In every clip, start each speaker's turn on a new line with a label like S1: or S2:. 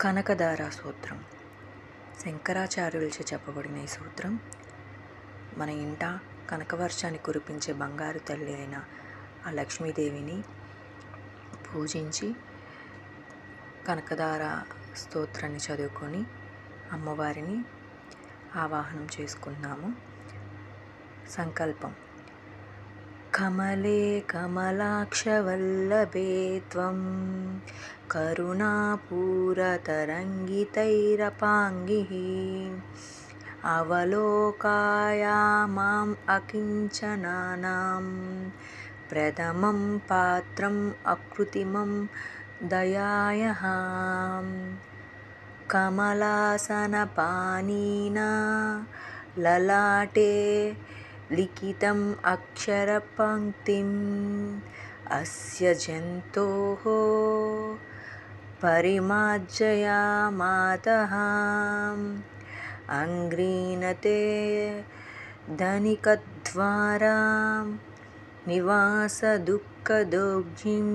S1: కనకదార సూత్రం. శంకరాచార్యులచే చెప్పబడిన ఈ సూత్రం మన ఇంట కనకవర్షాన్ని కురిపించే బంగారు తల్లి అయిన ఆ లక్ష్మీదేవిని పూజించి కనకదార స్తోత్రాన్ని చదువుకొని అమ్మవారిని ఆవాహనం చేసుకున్నాము. సంకల్పం: కమలే కమలాక్షవల్లభే త్వం కరుణాపూరతరంగితైరపాంగిః అవలోకయామాం అకించనానాం ప్రథమం పాత్రం అకృత్రిమం దయాయాః కమలాసనపాణినా లలాటే లిఖితం అక్షరపంక్తిం అస్య జంతోః పరిమార్జయామాతః అంగ్రీణతే ధనికద్వారా నివాస దుఃఖదోగ్జిం.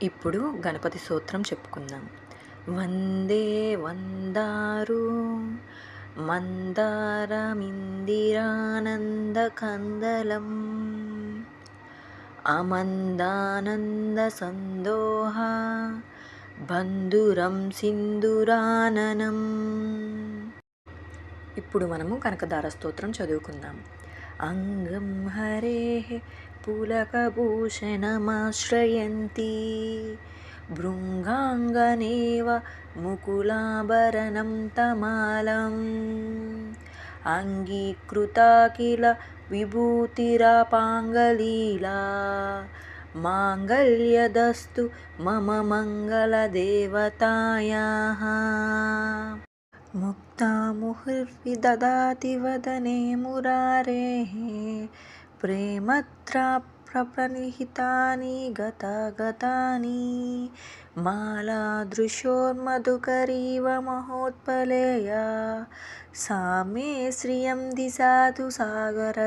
S1: ఇప్పుడు గణపతి స్తోత్రం చెప్పుకుందాం. వందే వందారు మందారమిందిరానందకందలం అమందానందసందోహ బంధురం సింధురాననం. ఇప్పుడు మనము కనకదార స్తోత్రం చదువుకుందాం. అంగం హరేః పులకభూషణమాశ్రయంతి భృంగాంగనేవ ముకులాభరణం తమాలం అంగీకృతా కిల విభూతిరపాంగలీలా మాంగళ్యదస్తు మమ మంగళదేవతాయాః. ముక్తాముహుర్విదదాతి వదనే మురారేః ప్రేమత్రాప్రప్రనిహితాని గతాగతాని మాలాదృశోర్మధుకరీవ మహోత్పలేయా సా మే శ్రియం దిశాతు సాగరసంభవాయాః.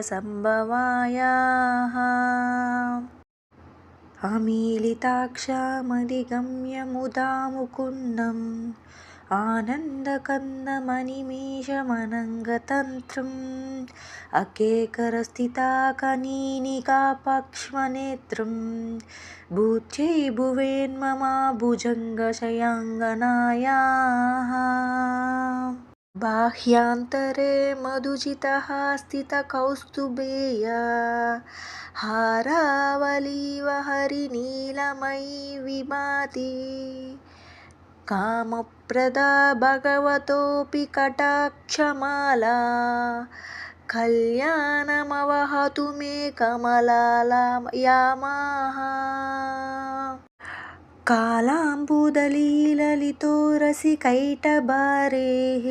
S1: అమీలితాక్షామధిగమ్య ముదా ముకుందం ఆనందకందమనిమేషమనంగతంత్రం అకేకరస్థితాకనీనికాపక్ష్మనేత్రం భూత్యై భువేన్మమ భుజంగశయాంగనాయాః. బాహ్యాంతరే మధుజితః స్థితకౌస్తుభేయ హారావలీవ హరినీలమయీ విభాతి కామప్రదా భగవతోऽపి కటాక్షమాలా కళ్యాణమవహతు మే కమలాలయామాః. కాలాంబుదలీలలితో రసికైటభారేః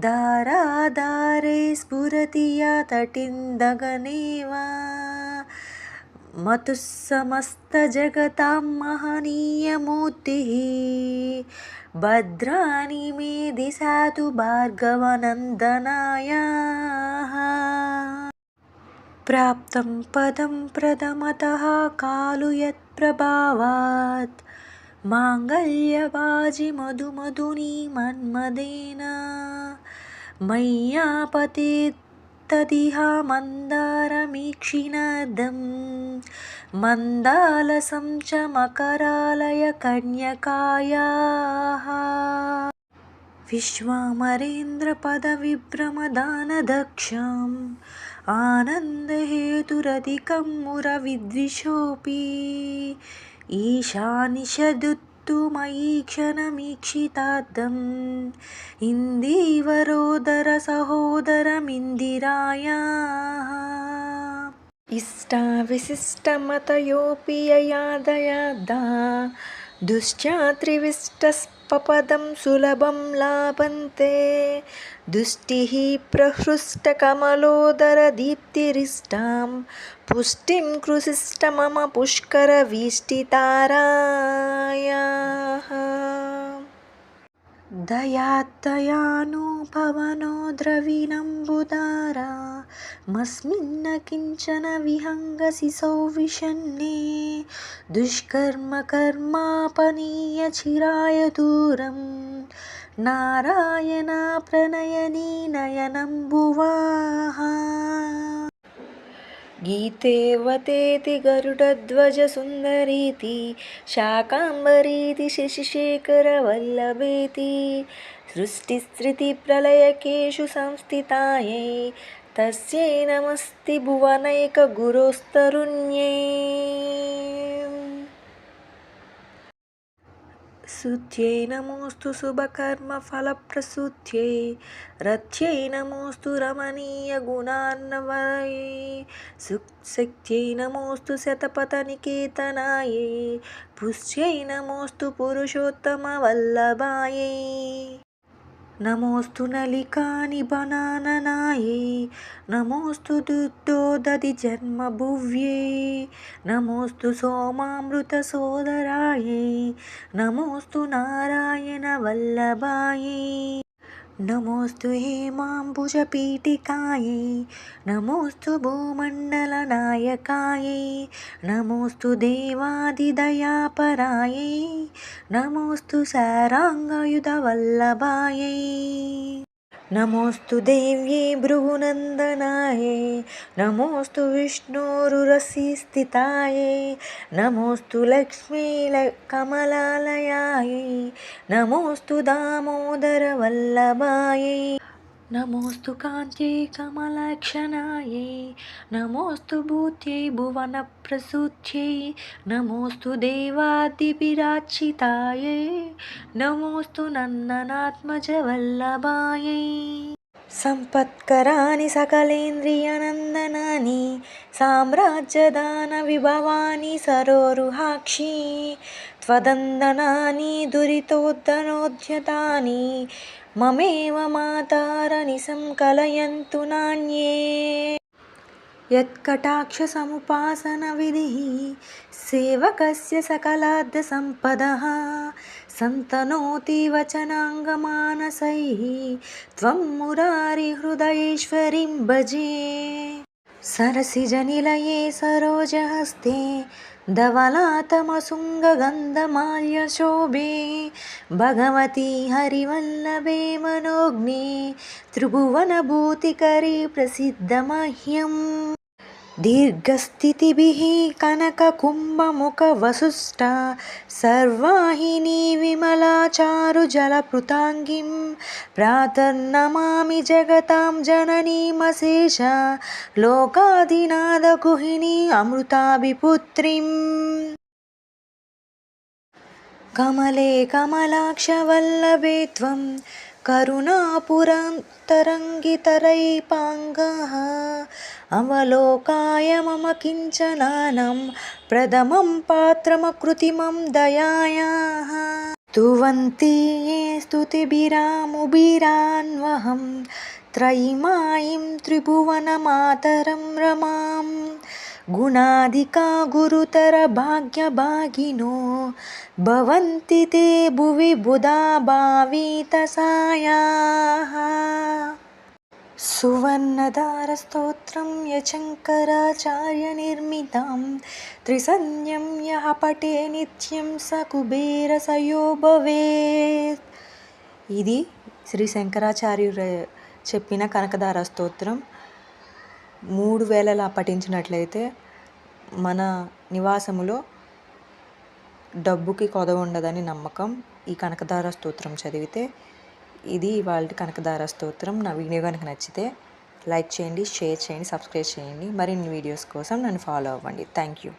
S1: దారాదారే స్ఫురతి యా తటిందగనేవ మతుః సమస్తజగతాం మహనీయమూర్తిః భద్రాణి మే దిశాతు భార్గవనందనాయాః. ప్రాప్తం పదం ప్రథమతః కాలు యత్ప్రభావాత్ మాంగళ్యవాజి మధుమధుని మన్మథేన మయ్యాపతేత్ తదిహ మందారమీక్షిణాదం మందాలసం చ మకరాలయ కన్యకాయాః. విశ్వామరేంద్ర పదవిభ్రమదానదక్షం ఆనందహేతురధికం మురవిద్విషోऽపి ఈశానిషదుత్తు మయీ క్షణమీక్షితార్థం ఇందీవరోదర సహోదరమిందిరాయాః. ఇష్టావిశిష్టమతయోऽపి యయాదయాదా దుశ్చాత్రివిష్టస్పపదం సులభం లాభంతే దుష్టిః ప్రహృష్టకమలోదర దీప్తిరిష్టాం పుష్టిం కృషిష్ట మమ పుష్కరవీష్టితారాయాః. దయాత్తయానో భవనో ద్రవిణంబుదారా మస్మిన్న కించన విహంగసి సౌవిషన్నే దుష్కర్మ కర్మాపనీయ చిరాయ దూరం నారాయణ ప్రణయనీ నయనంబువాహ గీతేవతేతి గరుడధ్వజసుందరీతి శాకాంబరీతి శశిశేఖరవల్లభేతి సృష్టిస్థితిప్రళయకేషు సంస్థితాయై తస్యై నమస్తి భువనైకగురోస్తరుణ్యై శుద్ధ్యై నమోస్తు శుభకర్మఫలప్రసూద్ధ్యై రథ్యై నమోస్తు రమణీయగుణార్ణవై శక్త్యై నమోస్తు శతపథనికేతనాయై పుష్ట్యై నమోస్తు పురుషోత్తమవల్లభాయై నమోస్తు నలికానిబనాననాయై నమోస్తు దుర్దోదధి జన్మభువ్యై నమోస్తు సోమామృతసోదరాయై నమోస్తు నారాయణ వల్లభాయై నమోస్తు హేమాంబుజపీఠికాయై నమోస్తు భూమండలనాయకాయై నమోస్తు దేవాదిదయాపరాయై నమోస్తు సారాంగయుధవల్లభాయై నమోస్తు దేవ్యై భృగునందనాయై నమోస్తు విష్ణోరురసిస్థితాయై నమోస్తు లక్ష్మీ కమలాలయాయై నమోస్తు దామోదరవల్లభాయై నమోస్తు కాంత్యై కమలక్షణాయై నమోస్తు భూత్యై భువనప్రసూత్యై నమోస్తు దేవాదిభిరార్చితాయై నమోస్తు నందనాత్మజవల్లభాయై సంపత్కరాని సకలేంద్రియనందనాని సామ్రాజ్యదాన విభవాని సరోరుహాక్షి త్వదందనాని దురితోద్ధనోద్యతాని మమేవ మాతారని సంకలయంతు నాణ్యే యత్కటాక్షసముపాసన విధిః సేవకస్య సకలార్థ సంపదః సంతనోతి వచనాంగమానసైః త్వం మురారి హృదయేశ్వరీం భజే సరసిజనిలయే సరోజహస్తే ధవలాతమసుంగగంధమాల్యశోభే భగవతి హరివల్లభే మనోజ్ఞే త్రిభువనభూతికరీ ప్రసిద్ధమహ్యం దీర్ఘస్థితిభిః కనకకుంభముఖవసుష్ట సర్వాహినీ విమలాచారుజలపృతాంగిం ప్రాతర్నమామి జగతాం జననీమశేష లోకాధినాథగుహినీ అమృతాభిపుత్రీం కమలే కమలాక్షవల్లభే త్వం కరుణాపురంతరంగితరైపాంగః అవలోకాయ మమ కించనానం ప్రథమం పాత్రమకృతిమం దయాయాః స్తువంతి ఏ స్తుతిభిరాముభిరాన్వహం త్రైమాయిం త్రిభువనమాతరం రమాం గుణాధికా గురుతర భాగ్యభాగినో భవంతి తే భువి బుధా భావితసాయాః సువర్ణధారస్తోత్రం యశంకరాచార్యనిర్మితం త్రిసంధ్యం యః పఠే నిత్యం స కుబేరసయో భవేత్. ఇది శ్రీ శంకరాచార్యులు చెప్పిన కనకధార స్తోత్రం 3 వేళలా పఠించినట్లయితే మన నివాసములో డబ్బుకి కొదవ ఉండదని నమ్మకం. ఈ కనకధార స్తోత్రం చదివితే. ఇది ఇవాళ కనకధార స్తోత్రం. నా వీడియో కనుక నచ్చితే లైక్ చేయండి, షేర్ చేయండి, సబ్స్క్రైబ్ చేయండి. మరిన్ని వీడియోస్ కోసం నన్ను ఫాలో అవ్వండి. Thank you.